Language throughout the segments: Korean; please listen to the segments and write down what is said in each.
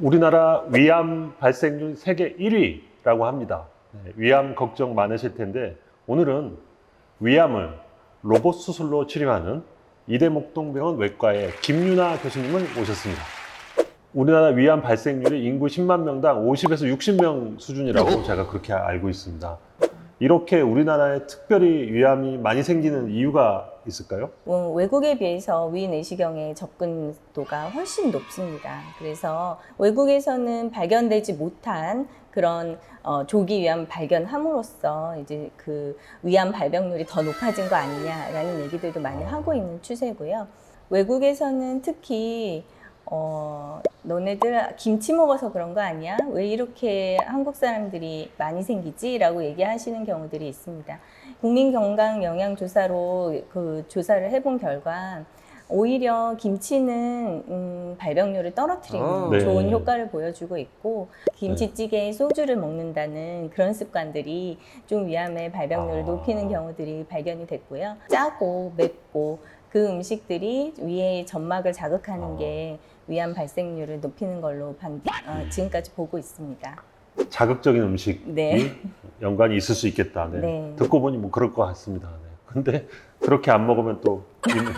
우리나라 위암 발생률 세계 1위라고 합니다. 위암 걱정 많으실 텐데 오늘은 위암을 로봇 수술로 치료하는 이대목동병원 외과의 김유나 교수님을 모셨습니다. 우리나라 위암 발생률이 인구 10만 명당 50에서 60명 수준이라고 제가 그렇게 알고 있습니다. 이렇게 우리나라에 특별히 위암이 많이 생기는 이유가 있을까요? 외국에 비해서 위내시경의 접근도가 훨씬 높습니다. 그래서 외국에서는 발견되지 못한 그런 조기 위암 발견함으로써 이제 그 위암 발병률이 더 높아진 거 아니냐라는 얘기들도 많이 하고 있는 추세고요. 외국에서는 특히 너네들 김치 먹어서 그런 거 아니야? 왜 이렇게 한국 사람들이 많이 생기지? 라고 얘기하시는 경우들이 있습니다. 국민건강영양조사로 그 조사를 해본 결과 오히려 김치는 발병률을 떨어뜨리는 네. 좋은 효과를 보여주고 있고 김치찌개에 소주를 먹는다는 그런 습관들이 좀 위암의 발병률을 높이는 경우들이 발견이 됐고요. 짜고 맵고 그 음식들이 위의 점막을 자극하는 게 위암 발생률을 높이는 걸로 지금까지 보고 있습니다. 자극적인 음식이 네. 연관이 있을 수 있겠다. 네. 네. 듣고 보니 뭐 그럴 것 같습니다. 네. 근데 그렇게 안 먹으면 또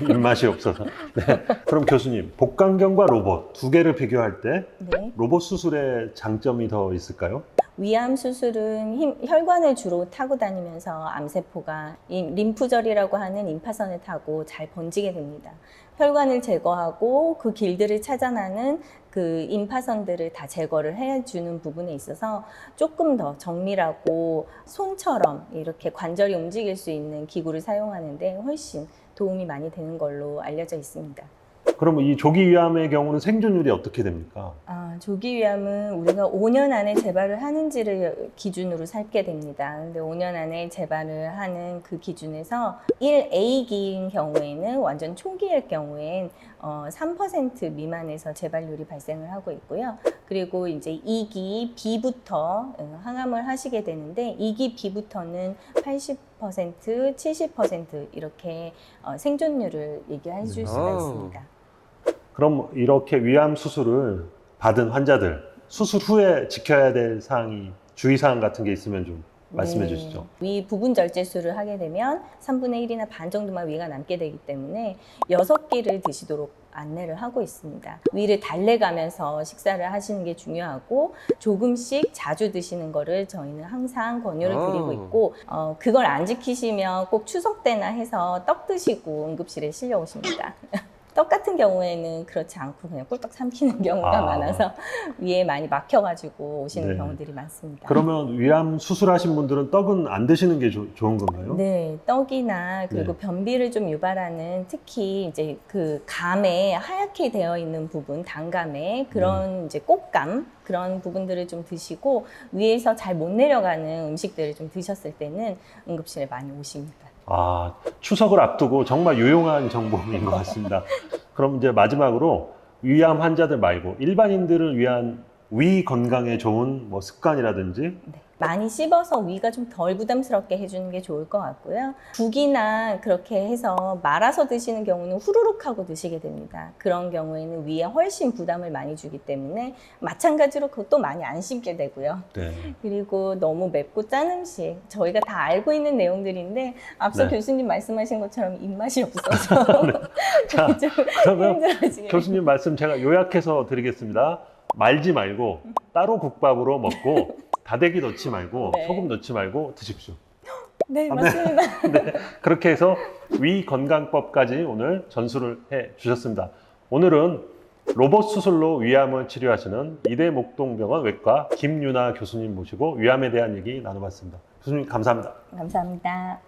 입맛이 없어서. 네. 그럼 교수님, 복강경과 로봇 두 개를 비교할 때 네. 로봇 수술의 장점이 더 있을까요? 위암 수술은 혈관을 주로 타고 다니면서 암세포가 림프절이라고 하는 임파선을 타고 잘 번지게 됩니다. 혈관을 제거하고 그 길들을 찾아나는 그 임파선들을 다 제거를 해주는 부분에 있어서 조금 더 정밀하고 손처럼 이렇게 관절이 움직일 수 있는 기구를 사용하는데 훨씬 도움이 많이 되는 걸로 알려져 있습니다. 그럼 이 조기 위암의 경우는 생존율이 어떻게 됩니까? 조기 위암은 우리가 5년 안에 재발을 하는지를 기준으로 살게 됩니다. 근데 5년 안에 재발을 하는 그 기준에서 1A기인 경우에는 완전 초기일 경우엔 3% 미만에서 재발률이 발생을 하고 있고요. 그리고 이제 2기 B부터 항암을 하시게 되는데 2기 B부터는 80%, 70% 이렇게 생존율을 얘기해 줄 수가 있습니다. 그럼 이렇게 위암 수술을 받은 환자들 수술 후에 지켜야 될 사항이 주의사항 같은 게 있으면 좀 말씀해 주시죠. 위 부분 절제술을 하게 되면 3분의 1이나 반 정도만 위가 남게 되기 때문에 6끼를 드시도록 안내를 하고 있습니다. 위를 달래가면서 식사를 하시는 게 중요하고 조금씩 자주 드시는 거를 저희는 항상 권유를 드리고 있고 그걸 안 지키시면 꼭 추석 때나 해서 떡 드시고 응급실에 실려오십니다. 떡 같은 경우에는 그렇지 않고 그냥 꿀떡 삼키는 경우가 많아서 위에 많이 막혀가지고 오시는 네. 경우들이 많습니다. 그러면 위암 수술하신 분들은 떡은 안 드시는 게 좋은 건가요? 네, 떡이나 그리고 네. 변비를 좀 유발하는 특히 이제 그 감에 하얗게 되어 있는 부분, 단감에 그런 이제 꽃감 그런 부분들을 좀 드시고 위에서 잘 못 내려가는 음식들을 좀 드셨을 때는 응급실에 많이 오십니다. 추석을 앞두고 정말 유용한 정보인 것 같습니다. 그럼 이제 마지막으로 위암 환자들 말고 일반인들을 위한 위 건강에 좋은 뭐 습관이라든지 네. 많이 씹어서 위가 좀 덜 부담스럽게 해주는 게 좋을 것 같고요. 국이나 그렇게 해서 말아서 드시는 경우는 후루룩 하고 드시게 됩니다. 그런 경우에는 위에 훨씬 부담을 많이 주기 때문에 마찬가지로 그것도 많이 안 씹게 되고요. 네. 그리고 너무 맵고 짠 음식 저희가 다 알고 있는 내용들인데 앞서 네. 교수님 말씀하신 것처럼 입맛이 없어서 자, 좀 그러면 힘들어지게 교수님 말씀 제가 요약해서 드리겠습니다. 말지 말고 따로 국밥으로 먹고 다대기 넣지 말고 네. 소금 넣지 말고 드십시오. 네, 맞습니다. 네, 그렇게 해서 위 건강법까지 오늘 전수를 해 주셨습니다. 오늘은 로봇 수술로 위암을 치료하시는 이대목동병원 외과 김유나 교수님 모시고 위암에 대한 얘기 나눠봤습니다. 교수님 감사합니다. 감사합니다.